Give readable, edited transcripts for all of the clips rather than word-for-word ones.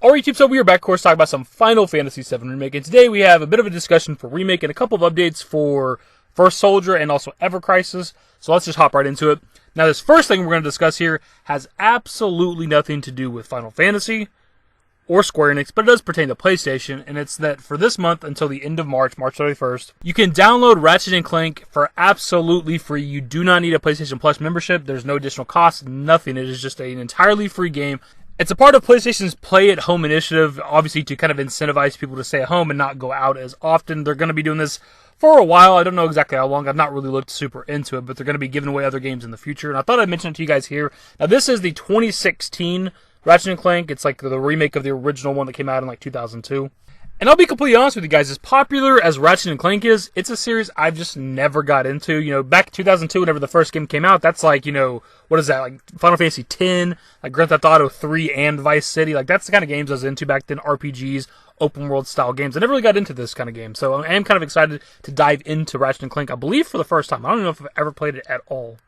Alright YouTube, so we are back, of course, talking about some Final Fantasy VII Remake, and today we have a bit of a discussion for Remake and a couple of updates for First Soldier and also Ever Crisis, so let's just hop right into it. Now this first thing we're going to discuss here has absolutely nothing to do with Final Fantasy or Square Enix, but it does pertain to PlayStation, and it's that for this month until the end of March 31st, you can download Ratchet & Clank for absolutely free. You do not need a PlayStation Plus membership, there's no additional cost, nothing, it is just an entirely free game. It's a part of PlayStation's Play at Home initiative, obviously to kind of incentivize people to stay at home and not go out as often. They're going to be doing this for a while. I don't know exactly how long. I've not really looked super into it, but they're going to be giving away other games in the future. And I thought I'd mention it to you guys here. Now, this is the 2016 Ratchet & Clank. It's like the remake of the original one that came out in like 2002. And I'll be completely honest with you guys, as popular as Ratchet & Clank is, it's a series I've just never got into. You know, back in 2002, whenever the first game came out, that's like, you know, what is that, like Final Fantasy X, like Grand Theft Auto 3 and Vice City. Like, that's the kind of games I was into back then, RPGs, open world style games. I never really got into this kind of game, so I am kind of excited to dive into Ratchet & Clank, I believe for the first time. I don't know if I've ever played it at all.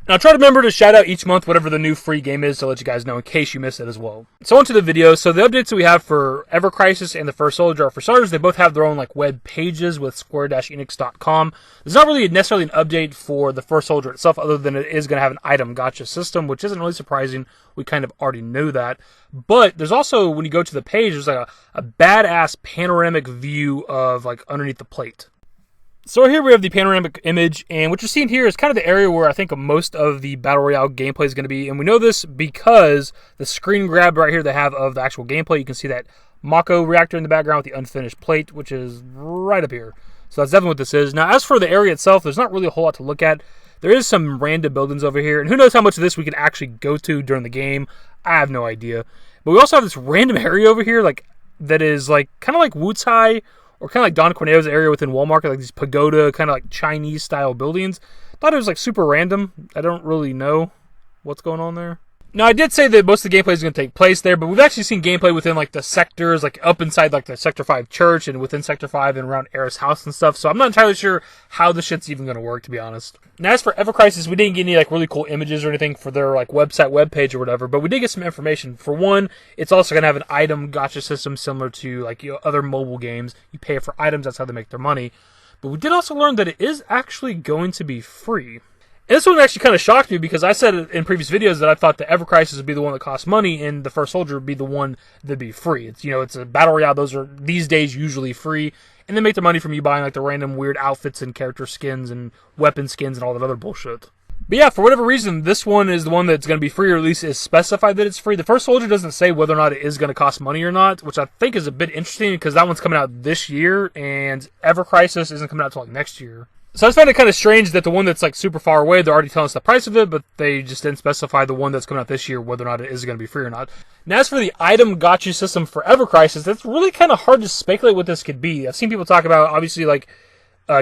Now, try to remember to shout out each month whatever the new free game is to let you guys know in case you miss it as well. So on to the video. So the updates that we have for Ever Crisis and the First Soldier are, for starters, they both have their own like web pages with square-enix.com. There's not really necessarily an update for the First Soldier itself, other than it is going to have an item gacha system, which isn't really surprising. We kind of already knew that. But there's also, when you go to the page, there's like a badass panoramic view of like underneath the plate. So here we have the panoramic image, and what you're seeing here is kind of the area where I think most of the Battle Royale gameplay is going to be, and we know this because the screen grab right here they have of the actual gameplay, you can see that Mako reactor in the background with the unfinished plate, which is right up here. So that's definitely what this is. Now, as for the area itself, there's not really a whole lot to look at. There is some random buildings over here, and who knows how much of this we can actually go to during the game. I have no idea. But we also have this random area over here, like that is like kind of like Wutai, or kind of like Don Corneo's area within Walmart, like these pagoda, kind of like Chinese-style buildings. Thought it was like super random. I don't really know what's going on there. Now, I did say that most of the gameplay is going to take place there, but we've actually seen gameplay within like the sectors, like up inside like the Sector 5 church and within Sector 5 and around Aerith's house and stuff, so I'm not entirely sure how this shit's even going to work, to be honest. Now, as for Ever Crisis, we didn't get any like really cool images or anything for their like webpage or whatever, but we did get some information. For one, it's also going to have an item gacha system similar to like, you know, other mobile games. You pay for items, that's how they make their money. But we did also learn that it is actually going to be free. And this one actually kind of shocked me because I said in previous videos that I thought the Ever Crisis would be the one that costs money and the First Soldier would be the one that'd be free. It's, you know, it's a Battle Royale. Those are these days usually free, and they make their money from you buying like the random weird outfits and character skins and weapon skins and all that other bullshit. But yeah, for whatever reason, this one is the one that's going to be free, or at least is specified that it's free. The First Soldier doesn't say whether or not it is going to cost money or not, which I think is a bit interesting because that one's coming out this year, and Ever Crisis isn't coming out until like next year. So I just find it kind of strange that the one that's like super far away, they're already telling us the price of it, but they just didn't specify the one that's coming out this year, whether or not it is going to be free or not. Now, as for the item gacha system for Ever Crisis, that's really kind of hard to speculate what this could be. I've seen people talk about, obviously, like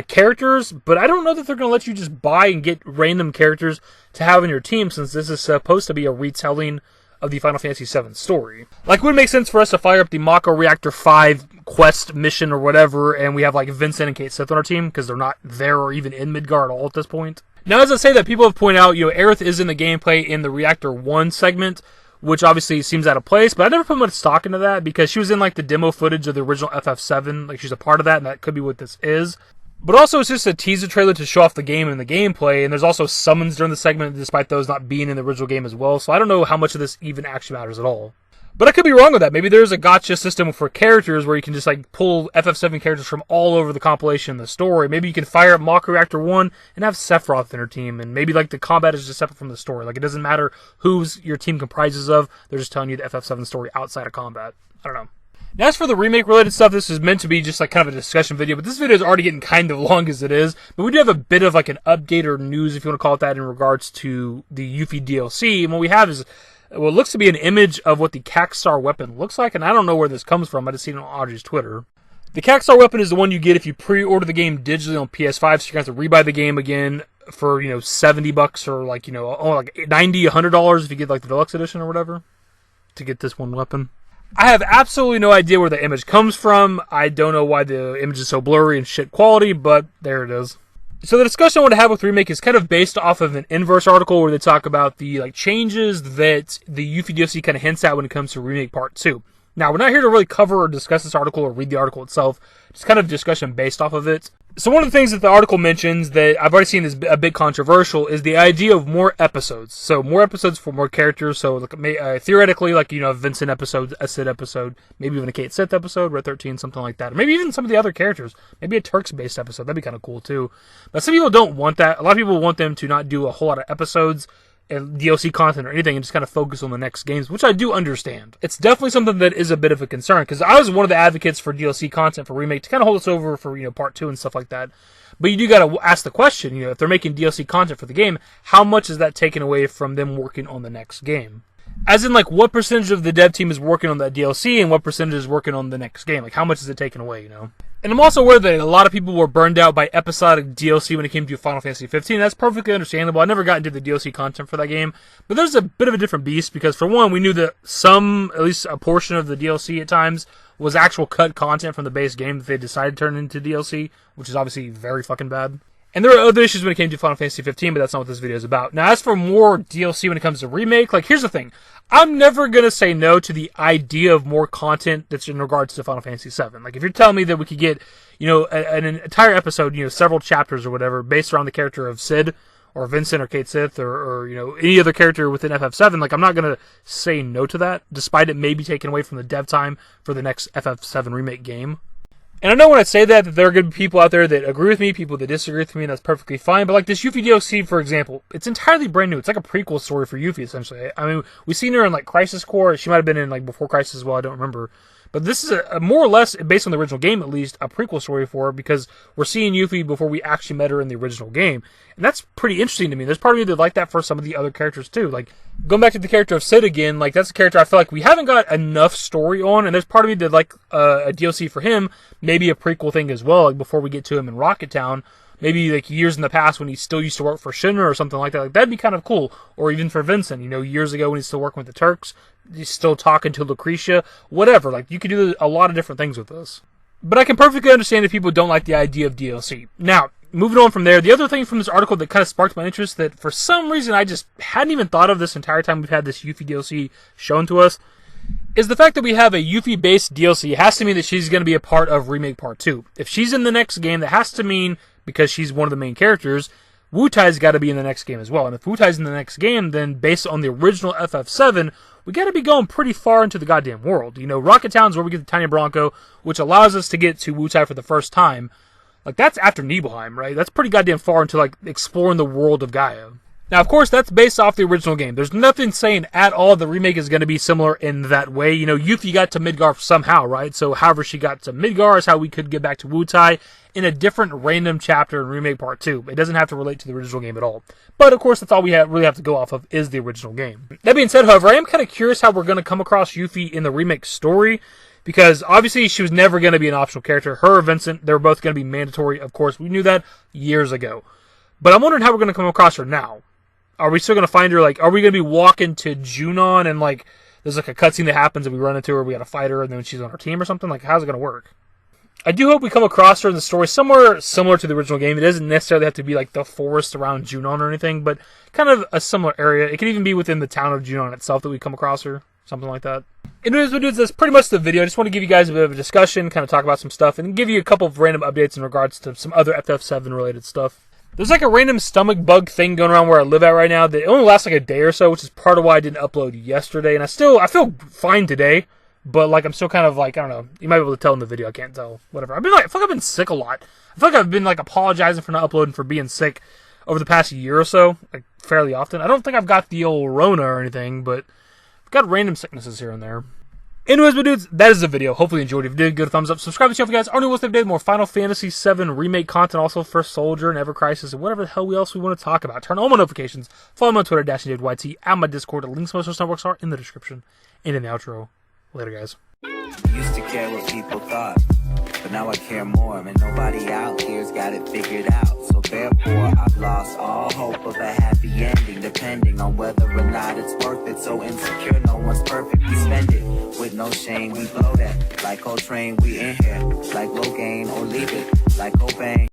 characters, but I don't know that they're going to let you just buy and get random characters to have in your team, since this is supposed to be a retelling of the Final Fantasy VII story. Like, it would make sense for us to fire up the Mako Reactor 5 quest mission or whatever, and we have like Vincent and Kate Sith on our team, because they're not there or even in Midgar at all at this point. Now, as I say that, people have pointed out, you know, Aerith is in the gameplay in the Reactor 1 segment, which obviously seems out of place, but I never put much stock into that, because she was in like the demo footage of the original FF7, like she's a part of that, and that could be what this is. But also, it's just a teaser trailer to show off the game and the gameplay, and there's also summons during the segment, despite those not being in the original game as well, so I don't know how much of this even actually matters at all. But I could be wrong with that. Maybe there's a gacha system for characters where you can just like pull FF7 characters from all over the compilation and the story. Maybe you can fire up Mako Reactor 1 and have Sephiroth in her team, and maybe like the combat is just separate from the story. Like, it doesn't matter who's your team comprises of, they're just telling you the FF7 story outside of combat. I don't know. Now, as for the remake-related stuff, this is meant to be just like kind of a discussion video, but this video is already getting kind of long as it is. But we do have a bit of like an update or news, if you want to call it that, in regards to the Yuffie DLC. And what we have is what looks to be an image of what the Cakstar weapon looks like, and I don't know where this comes from. I just seen it on Audrey's Twitter. The Cakstar weapon is the one you get if you pre-order the game digitally on PS5, so you're going to have to rebuy the game again for, you know, $70 or like, you know, like $90, $100 if you get like the deluxe edition or whatever to get this one weapon. I have absolutely no idea where the image comes from. I don't know why the image is so blurry and shit quality, but there it is. So the discussion I want to have with Remake is kind of based off of an Inverse article where they talk about the like changes that the Yuffie DLC kind of hints at when it comes to Remake Part 2. Now, we're not here to really cover or discuss this article or read the article itself, just kind of discussion based off of it. So one of the things that the article mentions that I've already seen is a bit controversial is the idea of more episodes. So more episodes for more characters. So theoretically, like, you know, a Vincent episode, a Cid episode, maybe even a Kate Sith episode, Red 13, something like that. Or maybe even some of the other characters. Maybe a Turks-based episode. That'd be kind of cool too. But some people don't want that. A lot of people want them to not do a whole lot of episodes and DLC content or anything and just kind of focus on the next games, which I do understand. It's definitely something that is a bit of a concern, because I was one of the advocates for DLC content for Remake to kind of hold us over for, you know, part 2 and stuff like that. But you do got to ask the question, you know, if they're making DLC content for the game, how much is that taken away from them working on the next game? As in, like, what percentage of the dev team is working on that DLC and what percentage is working on the next game? Like, how much is it taken away, you know? And I'm also aware that a lot of people were burned out by episodic DLC when it came to Final Fantasy 15. That's perfectly understandable. I never got into the DLC content for that game. But there's a bit of a different beast because, for one, we knew that at least a portion of the DLC at times, was actual cut content from the base game that they decided to turn into DLC, which is obviously very fucking bad. And there are other issues when it came to Final Fantasy 15, but that's not what this video is about. Now, as for more DLC when it comes to Remake, like, here's the thing. I'm never going to say no to the idea of more content that's in regards to Final Fantasy VII. Like, if you're telling me that we could get, you know, an entire episode, you know, several chapters or whatever, based around the character of Cid, or Vincent, or Kate Sith, or you know, any other character within FF7, like, I'm not going to say no to that, despite it maybe taken away from the dev time for the next FF7 Remake game. And I know when I say that there are going to be people out there that agree with me, people that disagree with me, and that's perfectly fine. But like this Yuffie DLC, for example, it's entirely brand new. It's like a prequel story for Yuffie, essentially. I mean, we've seen her in like Crisis Core. She might have been in like Before Crisis as well. I don't remember. But this is a more or less, based on the original game at least, a prequel story for her because we're seeing Yuffie before we actually met her in the original game. And that's pretty interesting to me. There's part of me that like that for some of the other characters too. Like, going back to the character of Cid again, like, that's a character I feel like we haven't got enough story on, and there's part of me that like a DLC for him, maybe a prequel thing as well, like before we get to him in Rocket Town. Maybe like years in the past when he still used to work for Shinra or something like that. Like, that'd be kind of cool. Or even for Vincent, you know, years ago when he's still working with the Turks, he's still talking to Lucretia, whatever. Like, you could do a lot of different things with this. But I can perfectly understand if people don't like the idea of DLC. Now, moving on from there, the other thing from this article that kind of sparked my interest that for some reason I just hadn't even thought of this entire time we've had this Yuffie DLC shown to us is the fact that we have a Yuffie-based DLC. It has to mean that she's going to be a part of Remake Part 2. If she's in the next game, that has to mean, because she's one of the main characters, Wutai's got to be in the next game as well. And if Wutai's in the next game, then based on the original FF7, we got to be going pretty far into the goddamn world. You know, Rocket Town's where we get the Tiny Bronco, which allows us to get to Wutai for the first time. Like, that's after Nibelheim, right? That's pretty goddamn far into, like, exploring the world of Gaia. Now, of course, that's based off the original game. There's nothing saying at all the remake is going to be similar in that way. You know, Yuffie got to Midgar somehow, right? So, however she got to Midgar is how we could get back to Wutai in a different random chapter in Remake Part 2. It doesn't have to relate to the original game at all. But, of course, that's all we really have to go off of is the original game. That being said, however, I am kind of curious how we're going to come across Yuffie in the remake story. Because, obviously, she was never going to be an optional character. Her or Vincent, they were both going to be mandatory. Of course, we knew that years ago. But I'm wondering how we're going to come across her now. Are we still going to find her, like, are we going to be walking to Junon and, like, there's, like, a cutscene that happens and we run into her, we got to fight her, and then she's on our team or something? Like, how's it going to work? I do hope we come across her in the story somewhere similar to the original game. It doesn't necessarily have to be, like, the forest around Junon or anything, but kind of a similar area. It could even be within the town of Junon itself that we come across her. Something like that. Anyways, that's pretty much the video. I just want to give you guys a bit of a discussion, kind of talk about some stuff, and give you a couple of random updates in regards to some other FF7 related stuff. There's like a random stomach bug thing going around where I live at right now that only lasts like a day or so, which is part of why I didn't upload yesterday. And I feel fine today, but like I'm still kind of like, I don't know. You might be able to tell in the video. I can't tell. Whatever. I feel like I've been sick a lot. I feel like I've been like apologizing for not uploading for being sick over the past year or so, like fairly often. I don't think I've got the old Rona or anything, but I've got random sicknesses here and there. Anyways, my dudes, that is the video. Hopefully you enjoyed it. If you did, give it a thumbs up. Subscribe to the channel if you guys are new with updated more Final Fantasy VII Remake content, also First Soldier and Ever Crisis, and whatever the hell else we want to talk about. Turn on my notifications. Follow me on Twitter, dashingdavidbusiness, and my Discord. The links to most of those networks are in the description and in the outro. Later, guys. Used to care what people thought, but now I care more, and nobody out here's got it figured out. So therefore, I've lost all hope of a happy ending, depending on whether or not it's worth it. So insecure, no one's perfect. We spend it with no shame. We blow that like Coltrane. We in here like Logain, or leave it like Cobain.